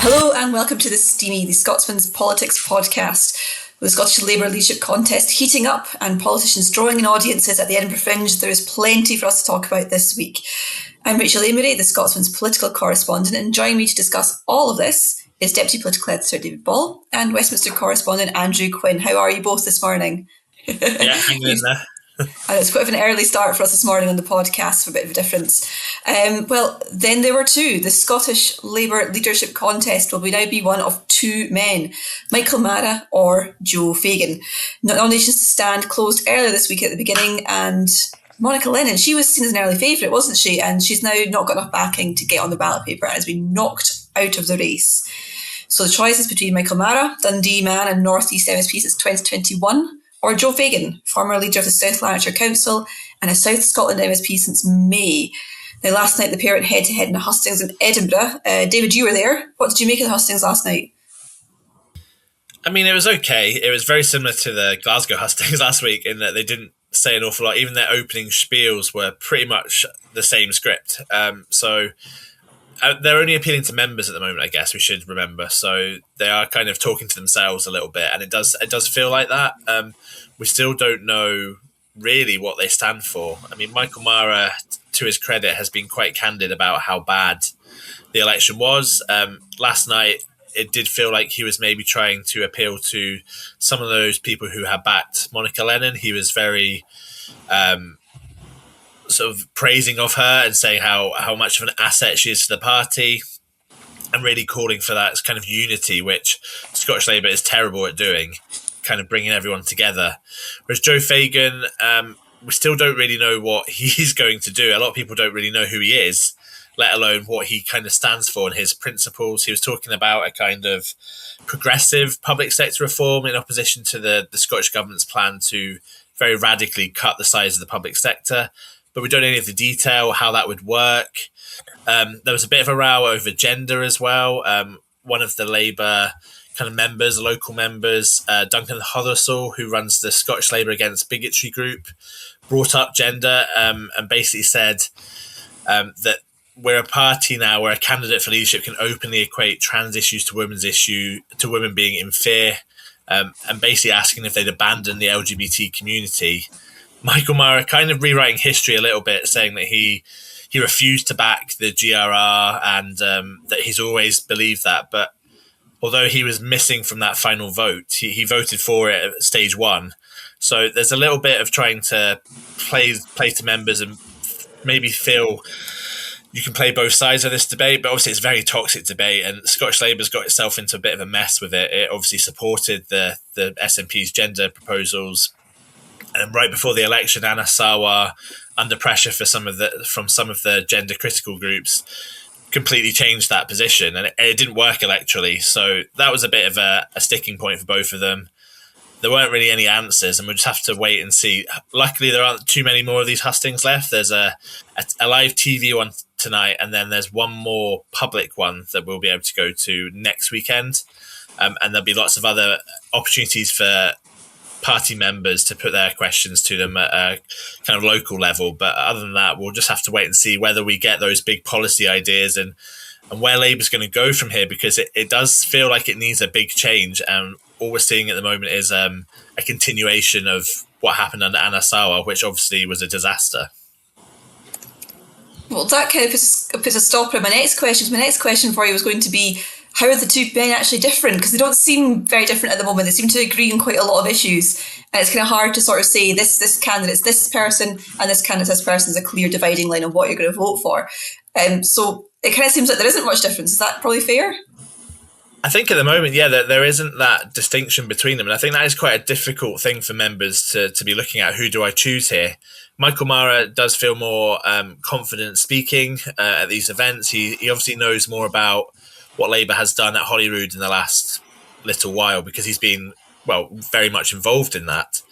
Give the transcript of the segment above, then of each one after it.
Hello and welcome to the Steamy, the Scotsman's Politics podcast. With the Scottish Labour leadership contest heating up and politicians drawing in audiences at the Edinburgh Fringe, there is plenty for us to talk about this week. I'm Rachel Amery, the Scotsman's political correspondent, and joining me to discuss all of this is Deputy Political Editor David Ball and Westminster correspondent Andrew Quinn. How are you both this morning? Yeah, hanging in there. And it's quite an early start for us this morning on the podcast for a bit of a difference. Well, then there were two. The Scottish Labour leadership contest will now be one of two men, Michael Marra or Joe Fagan. Nominations to stand closed earlier this week at the beginning, and Monica Lennon, she was seen as an early favourite, wasn't she? And she's now not got enough backing to get on the ballot paper and has been knocked out of the race. So the choice is between Michael Marra, Dundee man and North East MSP since 2021, or Joe Fagan, former leader of the South Lanarkshire Council and a South Scotland MSP since May. Now, last night the pair went head-to-head in the hustings in Edinburgh. David, you were there. What did you make of the hustings last night? I mean, it was okay. It was very similar to the Glasgow hustings last week in that they didn't say an awful lot. Even their opening spiels were pretty much the same script. So they're only appealing to members at the moment, I guess we should remember. So they are kind of talking to themselves a little bit, and it does feel like that. We still don't know really what they stand for. I mean, Michael Marra, to his credit, has been quite candid about how bad the election was. Last night, it did feel like he was maybe trying to appeal to some of those people who had backed Monica Lennon. He was very sort of praising of her and saying how much of an asset she is to the party, and really calling for that kind of unity, which Scottish Labour is terrible at doing, kind of bringing everyone together. Whereas Joe Fagan, we still don't really know what he's going to do. A lot of people don't really know who he is, let alone what he kind of stands for and his principles. He was talking about a kind of progressive public sector reform in opposition to the Scottish Government's plan to very radically cut the size of the public sector. But we don't know any of the detail, how that would work. There was a bit of a row over gender as well. One of the Labour kind of members, local members, Duncan Hothersall, who runs the Scottish Labour Against Bigotry group, brought up gender and basically said that we're a party now where a candidate for leadership can openly equate trans issues to women being in fear, and basically asking if they'd abandon the LGBT community. Michael Marra kind of rewriting history a little bit, saying that he refused to back the GRR and that he's always believed that. But although he was missing from that final vote, he voted for it at stage one. So there's a little bit of trying to play to members and maybe feel you can play both sides of this debate, but obviously it's a very toxic debate, and Scottish Labour's got itself into a bit of a mess with it. It obviously supported the SNP's gender proposals. And right before the election, Anna Sarwar, under pressure from some of the gender critical groups, completely changed that position, and it didn't work electorally. So that was a bit of a sticking point for both of them. There weren't really any answers, and we'll just have to wait and see. Luckily, there aren't too many more of these hustings left. There's a live TV one tonight, and then there's one more public one that we'll be able to go to next weekend. And there'll be lots of other opportunities for party members to put their questions to them at a kind of local level. But other than that, we'll just have to wait and see whether we get those big policy ideas and where Labour's going to go from here, because it does feel like it needs a big change. And all we're seeing at the moment is a continuation of what happened under Anna Sarwar, which obviously was a disaster. Well, that kind of puts a stopper on my next question. My next question for you was going to be, how are the two men actually different? Because they don't seem very different at the moment. They seem to agree on quite a lot of issues. And it's kind of hard to sort of say this candidate's this person and this candidate's this person is a clear dividing line of what you're going to vote for. So it kind of seems like there isn't much difference. Is that probably fair? I think at the moment, yeah, there isn't that distinction between them. And I think that is quite a difficult thing for members to be looking at. Who do I choose here? Michael Marra does feel more confident speaking at these events. He obviously knows more about what Labour has done at Holyrood in the last little while, because he's been, very much involved in that.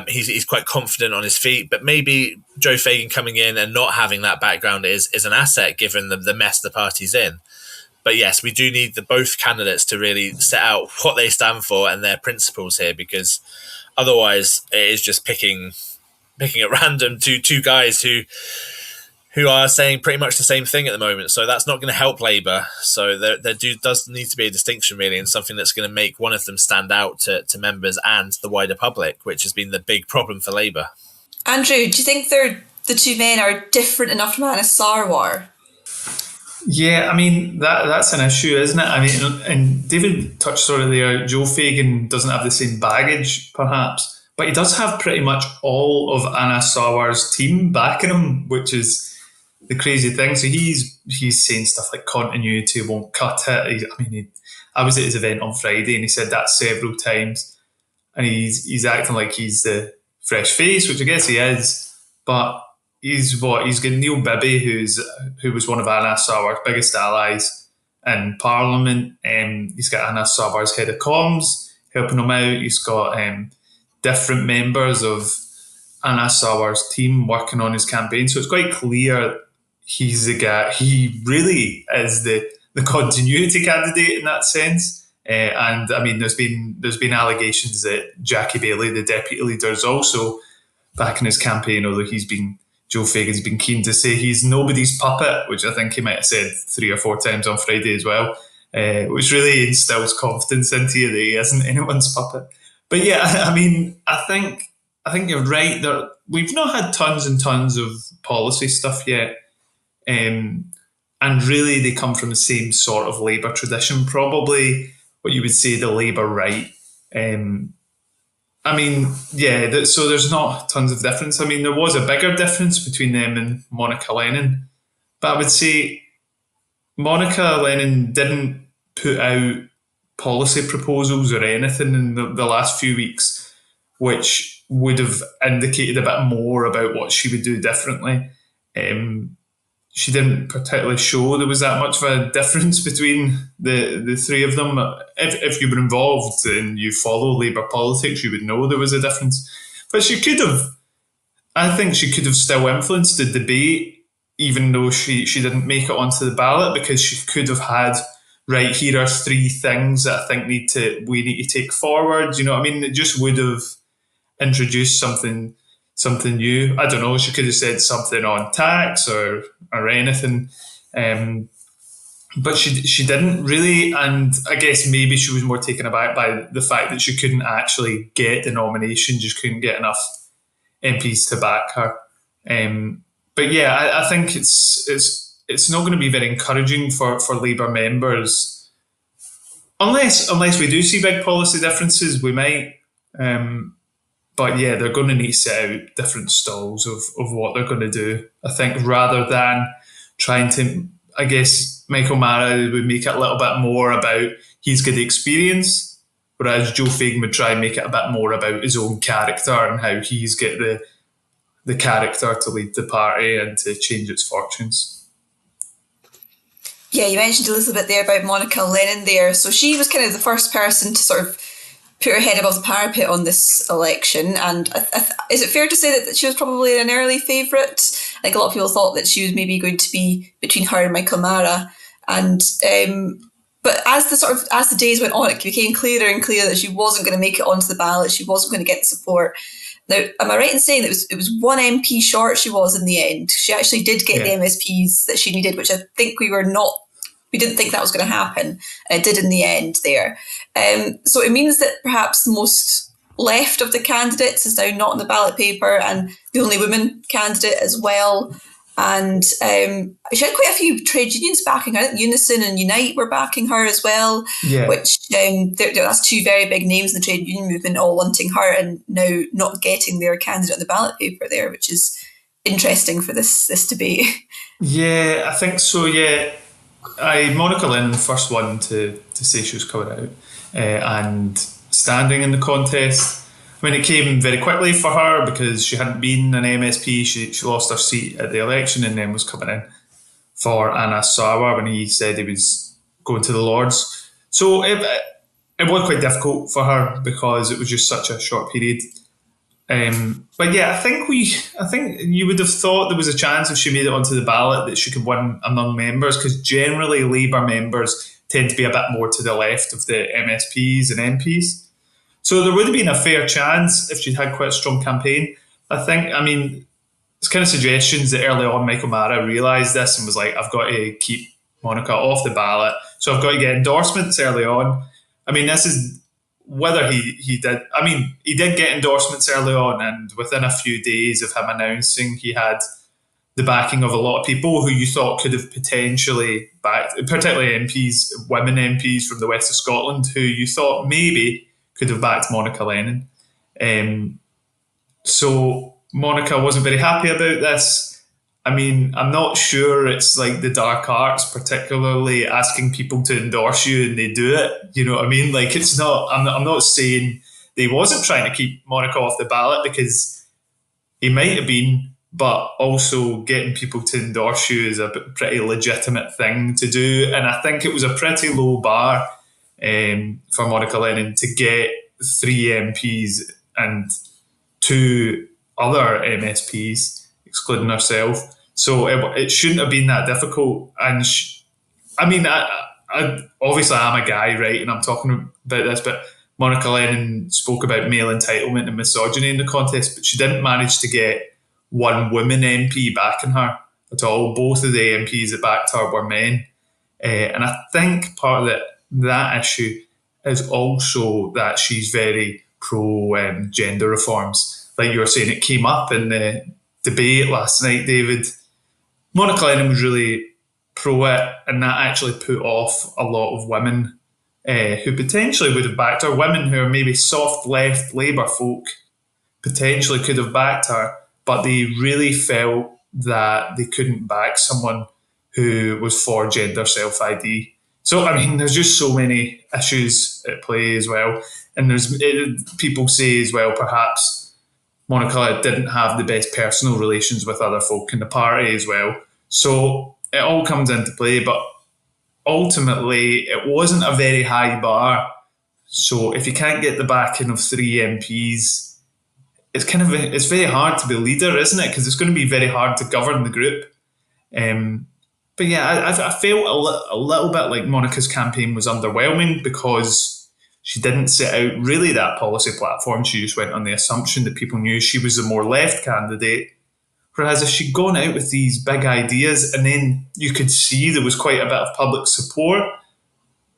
He's quite confident on his feet, but maybe Joe Fagan coming in and not having that background is an asset given the mess the party's in. But yes, we do need both candidates to really set out what they stand for and their principles here, because otherwise it is just picking at random two guys who who are saying pretty much the same thing at the moment. So that's not going to help Labour. So there does need to be a distinction, really, and something that's going to make one of them stand out to members and the wider public, which has been the big problem for Labour. Andrew, do you think the two men are different enough from Anas Sarwar? Yeah, I mean, that's an issue, isn't it? I mean, and David touched sort of there, Joe Fagan doesn't have the same baggage, perhaps, but he does have pretty much all of Anas Sarwar's team backing him, which is the crazy thing. So he's saying stuff like continuity won't cut it. I was at his event on Friday and he said that several times, and he's acting like he's the fresh face, which I guess he is, but he's got Neil Bibby, who was one of Anas Sarwar's biggest allies in Parliament. He's got Anas Sarwar's head of comms helping him out. He's got different members of Anas Sarwar's team working on his campaign. So it's quite clear he's the guy. He really is the continuity candidate in that sense. And I mean, there's been allegations that Jackie Baillie, the deputy leader, is also backing his campaign, although Joe Fagan's been keen to say he's nobody's puppet, which I think he might have said 3 or 4 times on Friday as well, which really instills confidence into you that he isn't anyone's puppet. But yeah, I mean, I think you're right. We've not had tons and tons of policy stuff yet. And really they come from the same sort of Labour tradition, probably what you would say the Labour right. I mean, yeah, so there's not tons of difference. I mean, there was a bigger difference between them and Monica Lennon. But I would say Monica Lennon didn't put out policy proposals or anything in the last few weeks, which would have indicated a bit more about what she would do differently. She didn't particularly show there was that much of a difference between the three of them. If you were involved and you follow Labour politics, you would know there was a difference. But I think she could have still influenced the debate, even though she didn't make it onto the ballot, because she could have had, right, here are 3 things that I think we need to take forward. You know what I mean? It just would have introduced something new. I don't know, she could have said something on tax or anything. But she didn't really, and I guess maybe she was more taken aback by the fact that she couldn't actually get the nomination, just couldn't get enough MPs to back her. But yeah, I think it's not going to be very encouraging for Labour members, unless we do see big policy differences. We might. But yeah, they're going to need to set out different stalls of what they're going to do. I think rather than trying to, I guess Michael Marra would make it a little bit more about he's got the experience, whereas Joe Fagan would try and make it a bit more about his own character and how he's got the character to lead the party and to change its fortunes. Yeah, you mentioned a little bit there about Monica Lennon there. So she was kind of the first person to sort of put her head above the parapet on this election. And is it fair to say that she was probably an early favourite? Like, a lot of people thought that she was maybe going to be between her and Michael Marra. And but as the days went on, it became clearer and clearer that she wasn't going to make it onto the ballot. She wasn't going to get the support. Now, am I right in saying that it was 1 MP short she was in the end? She actually did get the MSPs that she needed, which I think we didn't think that was going to happen. It did in the end there. So it means that perhaps the most left of the candidates is now not on the ballot paper, and the only woman candidate as well. And she had quite a few trade unions backing her. I think Unison and Unite were backing her as well, which that's 2 very big names in the trade union movement all wanting her and now not getting their candidate on the ballot paper there, which is interesting for this debate. Yeah, I think so, yeah. Monica Lennon, first one to say she was coming out and standing in the contest. I mean, it came very quickly for her because she hadn't been an MSP. She lost her seat at the election and then was coming in for Anas Sarwar when he said he was going to the Lords. So it was quite difficult for her because it was just such a short period. But yeah, I think you would have thought there was a chance if she made it onto the ballot that she could win among members, because generally Labour members tend to be a bit more to the left of the MSPs and MPs. So there would have been a fair chance if she'd had quite a strong campaign. I think, I mean, there's kind of suggestions that early on Michael Marra realised this and was like, I've got to keep Monica off the ballot, so I've got to get endorsements early on. I mean, this is whether he did. I mean, he did get endorsements early on, and within a few days of him announcing, he had the backing of a lot of people who you thought could have potentially backed, particularly MPs, women MPs from the west of Scotland, who you thought maybe could have backed Monica Lennon. So Monica wasn't very happy about this. I mean, I'm not sure it's like the dark arts, particularly asking people to endorse you and they do it. You know what I mean? Like, it's not, I'm not saying they wasn't trying to keep Monica off the ballot, because he might have been, but also getting people to endorse you is a pretty legitimate thing to do. And I think it was a pretty low bar for Monica Lennon to get 3 MPs and 2 other MSPs, excluding herself. So it shouldn't have been that difficult. And I obviously I'm a guy, right, and I'm talking about this, but Monica Lennon spoke about male entitlement and misogyny in the contest, but she didn't manage to get one woman MP backing her at all. Both of the MPs that backed her were men. And I think part of that issue is also that she's very pro gender reforms. Like you were saying, it came up in the debate last night, David. Monica Lennon was really pro it, and that actually put off a lot of women who potentially would have backed her. Women who are maybe soft left Labour folk potentially could have backed her, but they really felt that they couldn't back someone who was for gender self-ID. So, I mean, there's just so many issues at play as well. And people say as well, perhaps Monica didn't have the best personal relations with other folk in the party as well. So it all comes into play, but ultimately it wasn't a very high bar. So if you can't get the backing of 3 MPs, it's very hard to be leader, isn't it? Because it's going to be very hard to govern the group. But yeah, I felt a little bit like Monica's campaign was underwhelming because she didn't set out really that policy platform. She just went on the assumption that people knew she was the more left candidate. Whereas if she'd gone out with these big ideas and then you could see there was quite a bit of public support,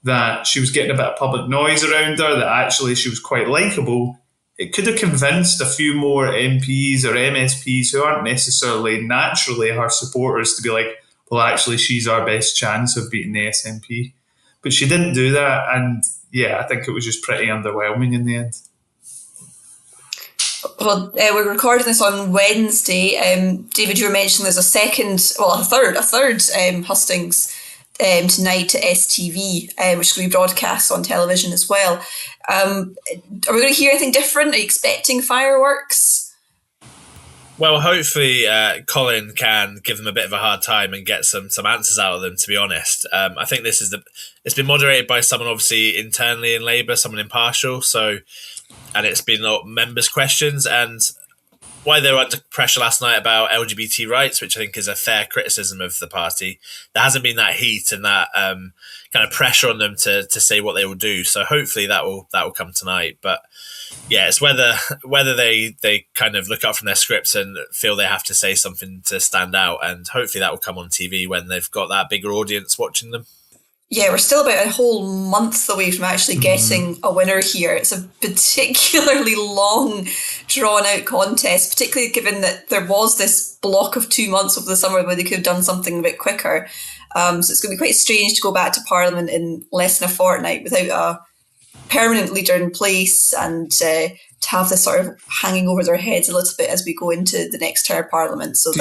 that she was getting a bit of public noise around her, that actually she was quite likeable, it could have convinced a few more MPs or MSPs who aren't necessarily naturally her supporters to be like, well, actually, she's our best chance of beating the SNP. But she didn't do that. And yeah, I think it was just pretty underwhelming in the end. Well, we're recording this on Wednesday. David, you were mentioning there's a third hustings tonight at STV, which is going to be broadcast on television as well. Are we going to hear anything different? Are you expecting fireworks? Well, hopefully Colin can give them a bit of a hard time and get some answers out of them, to be honest. I think it's been moderated by someone obviously internally in Labour, someone impartial. And it's been members' questions, and why they were under pressure last night about LGBT rights, which I think is a fair criticism of the party. There hasn't been that heat and that kind of pressure on them to say what they will do. So hopefully that will come tonight. But yeah, it's whether they kind of look up from their scripts and feel they have to say something to stand out, and hopefully that will come on TV when they've got that bigger audience watching them. Yeah, we're still about a whole month away from actually getting a winner here. It's a particularly long, drawn-out contest, particularly given that there was this block of 2 months over the summer where they could have done something a bit quicker. So it's going to be quite strange to go back to Parliament in less than a fortnight without a permanent leader in place, and to have this sort of hanging over their heads a little bit as we go into the next term of Parliament. So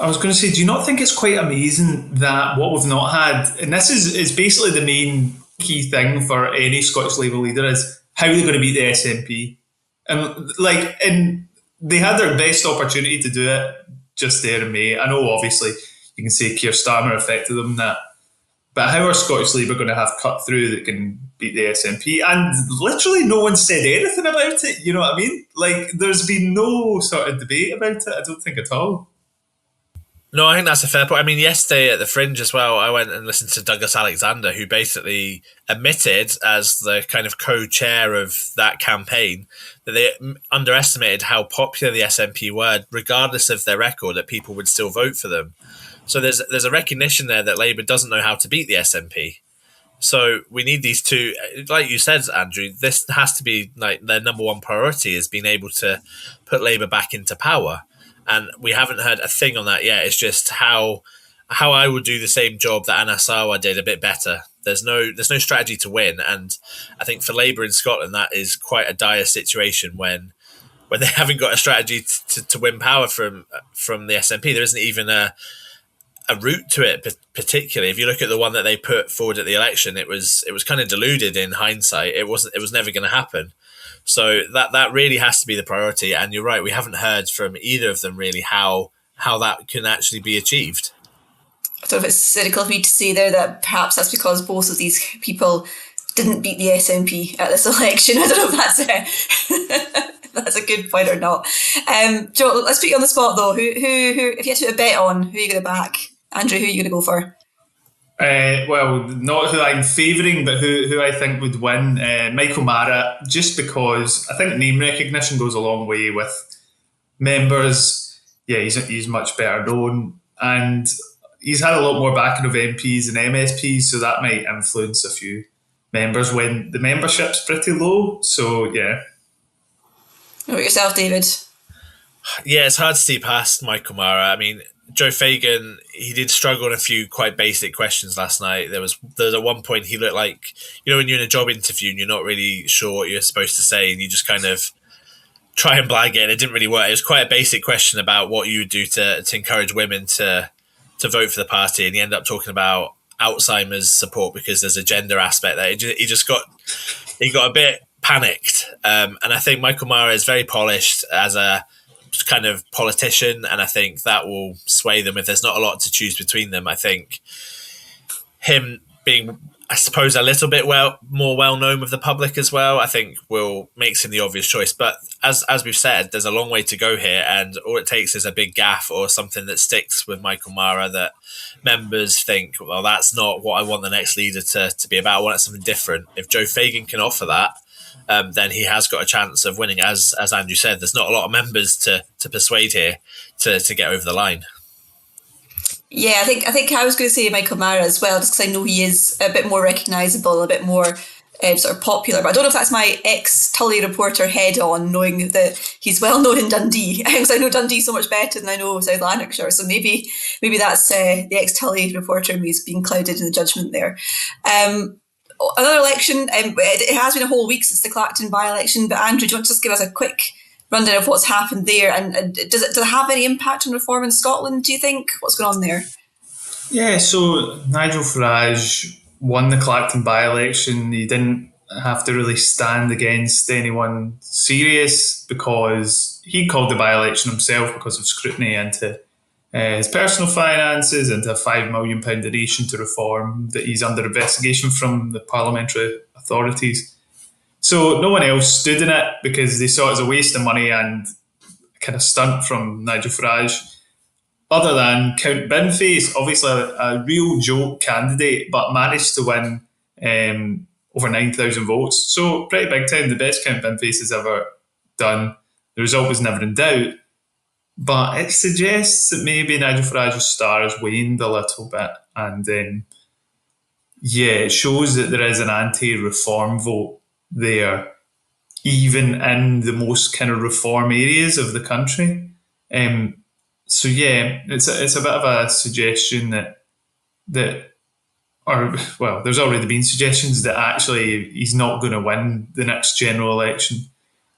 I was going to say, do you not think it's quite amazing that what we've not had, and this is basically the main key thing for any Scottish Labour leader, is how they're going to beat the SNP. And they had their best opportunity to do it just there in May. I know, obviously, you can say Keir Starmer affected them that, but how are Scottish Labour going to have cut through that can beat the SNP? And literally no one said anything about it, you know what I mean? Like, there's been no sort of debate about it, I don't think at all. No, I think that's a fair point. I mean, yesterday at the Fringe as well, I went and listened to Douglas Alexander, who basically admitted, as the kind of co-chair of that campaign, that they underestimated how popular the SNP were, regardless of their record, that people would still vote for them. So there's a recognition there that Labour doesn't know how to beat the SNP. So we need these two, like you said, Andrew, this has to be like their number one priority, is being able to put Labour back into power. And we haven't heard a thing on that yet. It's just how I would do the same job that Anna Sarwar did, a bit better. There's no strategy to win, and I think for Labour in Scotland that is quite a dire situation when they haven't got a strategy to win power from the SNP. There isn't even a route to it, particularly if you look at the one that they put forward at the election. It was kind of deluded in hindsight. It was never going to happen. So that really has to be the priority. And you're right, we haven't heard from either of them really how that can actually be achieved. I don't know if it's cynical of me to say there that perhaps that's because both of these people didn't beat the SNP at this election. I don't know if that's a good point or not. Joe, let's put you on the spot though. Who if you had to put a bet on, who are you going to back? Andrew, who are you going to go for? Well, not who I'm favouring, but who I think would win. Michael Marra, just because I think name recognition goes a long way with members. Yeah, he's much better known, and he's had a lot more backing of MPs and MSPs, so that might influence a few members when the membership's pretty low. So, yeah. What about yourself, David? Yeah, it's hard to see past Michael Marra. I mean, Joe Fagan, he did struggle on a few quite basic questions last night. There was at one point he looked like, when you're in a job interview and you're not really sure what you're supposed to say and you just kind of try and blag it and it didn't really work. It was quite a basic question about what you would do to encourage women to vote for the party, and he ended up talking about Alzheimer's support because there's a gender aspect there. He got a bit panicked. And I think Michael Marra is very polished as a kind of politician, and I think that will sway them if there's not a lot to choose between them. I think him being, I suppose, a little bit more well known with the public as well, I think makes him the obvious choice. But as we've said, there's a long way to go here, and all it takes is a big gaffe or something that sticks with Michael Marra that members think, well, that's not what I want the next leader to be about. I want something different. If Joe Fagan can offer that, then he has got a chance of winning. As Andrew said, there's not a lot of members to persuade here to get over the line. Yeah, I think I was going to say Michael Marra as well, just because I know he is a bit more recognisable, a bit more sort of popular. But I don't know if that's my ex-Tully reporter head on, knowing that he's well known in Dundee, because I know Dundee so much better than I know South Lanarkshire. So maybe that's the ex-Tully reporter who's being clouded in the judgment there. Another election, it has been a whole week since the Clacton by-election, but Andrew, do you want to just give us a quick rundown of what's happened there, and does it have any impact on reform in Scotland, do you think? What's going on there? Yeah, so Nigel Farage won the Clacton by-election. He didn't have to really stand against anyone serious because he called the by-election himself because of scrutiny into his personal finances, into a £5 million donation to reform that he's under investigation from the parliamentary authorities. So no one else stood in it because they saw it as a waste of money and a kind of stunt from Nigel Farage. Other than Count Binface, obviously a real joke candidate, but managed to win over 9,000 votes. So pretty big time, the best Count Binface has ever done. The result was never in doubt. But it suggests that maybe Nigel Farage's star has waned a little bit. And it shows that there is an anti-reform vote there, even in the most kind of reform areas of the country. It's a bit of a suggestion there's already been suggestions that actually he's not going to win the next general election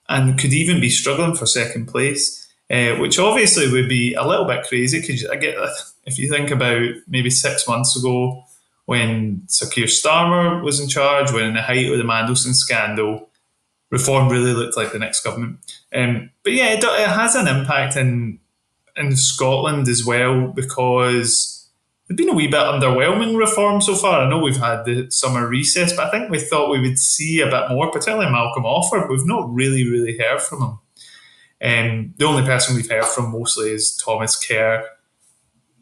and could even be struggling for second place. Which obviously would be a little bit crazy because I get that if you think about maybe 6 months ago when Sir Keir Starmer was in charge, when in the height of the Mandelson scandal, reform really looked like the next government. But yeah, it has an impact in Scotland as well because there's been a wee bit underwhelming reform so far. I know we've had the summer recess, but I think we thought we would see a bit more, particularly Malcolm Offord. We've not really heard from him. The only person we've heard from mostly is Thomas Kerr.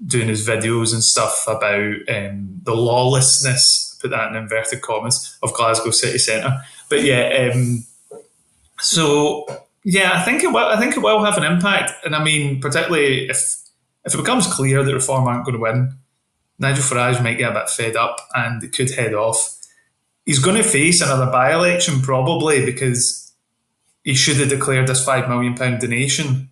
doing his videos and stuff about the lawlessness, put that in inverted commas, of Glasgow city centre. But yeah, so yeah, I think it will. I think it will have an impact, and I mean, particularly if it becomes clear that Reform aren't going to win, Nigel Farage might get a bit fed up, and it could head off. He's going to face another by-election probably because he should have declared this £5 million donation.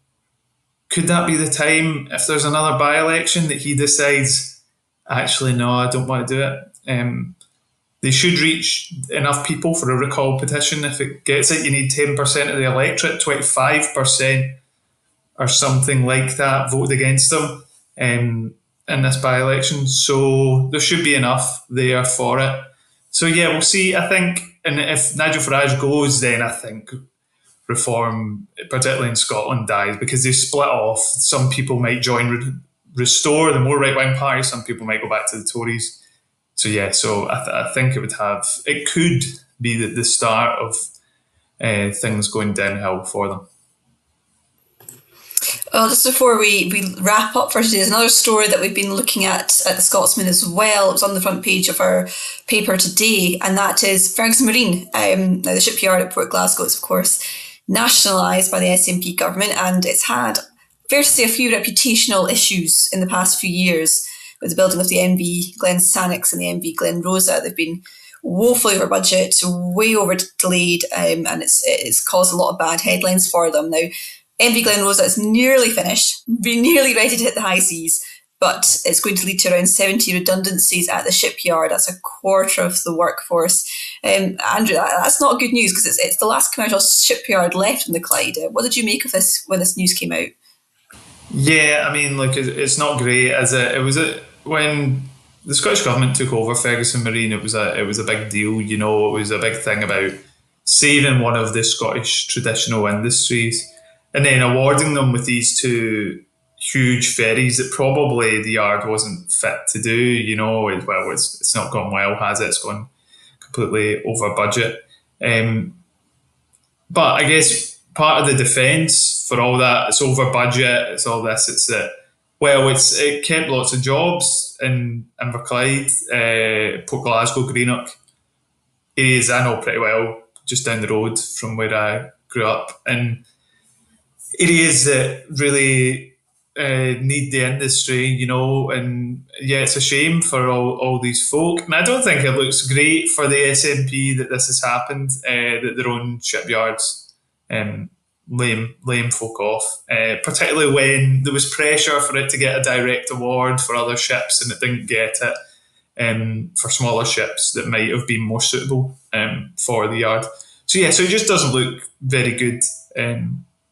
Could that be the time, if there's another by-election, that he decides, actually, no, I don't want to do it? They should reach enough people for a recall petition. If it gets it, you need 10% of the electorate, 25% or something like that voted against them in this by-election. So there should be enough there for it. So yeah, we'll see. I think, and if Nigel Farage goes, then I think Reform, particularly in Scotland, dies because they split off. Some people might join Restore, the more right-wing party. Some people might go back to the Tories. So yeah, so I think it could be the start of things going downhill for them. Well, just before we wrap up for today, there's another story that we've been looking at the Scotsman as well. It was on the front page of our paper today, and that is Ferguson Marine. Now, the shipyard at Port Glasgow is, of course, nationalised by the SNP government, and it's had, fair to say, a few reputational issues in the past few years with the building of the MV Glen Sannox and the MV Glen Rosa. They've been woefully over budget, way over delayed, and it's caused a lot of bad headlines for them. Now, MV Glen Rosa is nearly finished, nearly ready to hit the high seas, but it's going to lead to around 70 redundancies at the shipyard. That's a quarter of the workforce. Andrew, that's not good news because it's the last commercial shipyard left in the Clyde. What did you make of this when this news came out? Yeah, I mean, like, it's not great. When the Scottish Government took over Ferguson Marine, it was a big deal. You know, it was a big thing about saving one of the Scottish traditional industries, and then awarding them with these two huge ferries that probably the yard wasn't fit to do. You know, it's not gone well, has it? It's gone completely over budget. But I guess part of the defence for all that, it's over budget, it's all this, it's that, it kept lots of jobs in Inverclyde, Port Glasgow, Greenock, areas I know pretty well, just down the road from where I grew up, and areas that really need the industry, you know, and yeah, it's a shame for all these folk. And I don't think it looks great for the SNP that this has happened, that their own shipyards lame folk off, particularly when there was pressure for it to get a direct award for other ships and it didn't get it for smaller ships that might have been more suitable for the yard. So yeah, so it just doesn't look very good.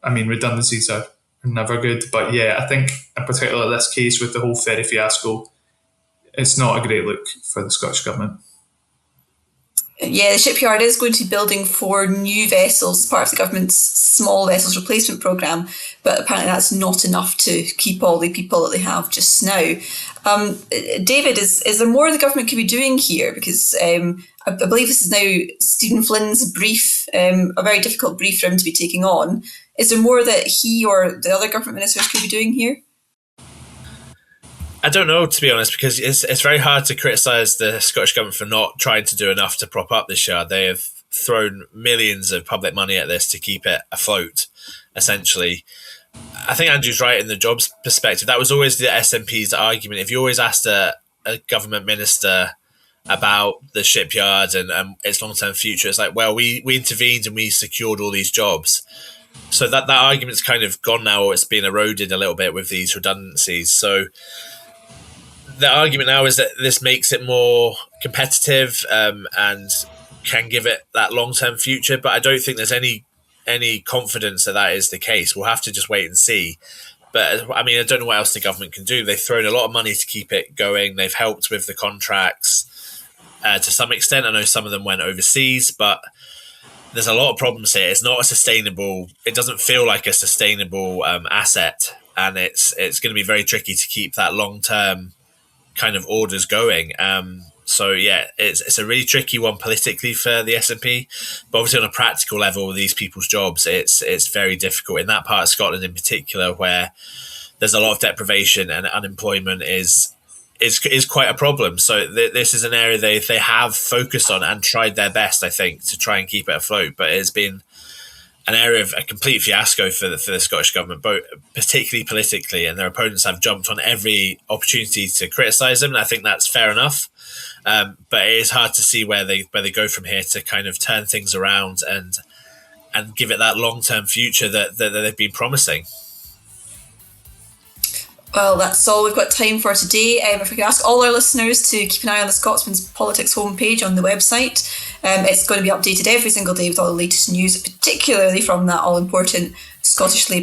I mean, redundancies are never good, but yeah, I think in particular this case with the whole ferry fiasco, it's not a great look for the Scottish Government. Yeah, the shipyard is going to be building 4 new vessels as part of the government's small vessels replacement programme, but apparently that's not enough to keep all the people that they have just now. David, is there more the government could be doing here? Because I believe this is now Stephen Flynn's brief, a very difficult brief for him to be taking on. Is there more that he or the other government ministers could be doing here? I don't know, to be honest, because it's very hard to criticise the Scottish Government for not trying to do enough to prop up this yard. They have thrown millions of public money at this to keep it afloat, essentially. I think Andrew's right in the jobs perspective. That was always the SNP's argument. If you always asked a government minister about the shipyard and its long-term future, it's like, well, we intervened and we secured all these jobs. So that argument's kind of gone now, or it's been eroded a little bit with these redundancies. So the argument now is that this makes it more competitive and can give it that long-term future. But I don't think there's any confidence that is the case. We'll have to just wait and see. But I mean, I don't know what else the government can do. They've thrown a lot of money to keep it going. They've helped with the contracts to some extent. I know some of them went overseas, but there's a lot of problems here. It's not a sustainable. It doesn't feel like a sustainable asset, and it's going to be very tricky to keep that long-term kind of orders going. So yeah, it's a really tricky one politically for the SNP, but obviously on a practical level, these people's jobs, it's very difficult in that part of Scotland in particular, where there's a lot of deprivation and unemployment is quite a problem. So this is an area they have focused on and tried their best, I think, to try and keep it afloat. But it's been an area of a complete fiasco for the Scottish government, both particularly politically, and their opponents have jumped on every opportunity to criticise them, and I think that's fair enough. But it is hard to see where they go from here to kind of turn things around and give it that long-term future that they've been promising. Well, that's all we've got time for today. If we could ask all our listeners to keep an eye on the Scotsman's Politics homepage on the website. It's going to be updated every single day with all the latest news, particularly from that all-important Scottish Labour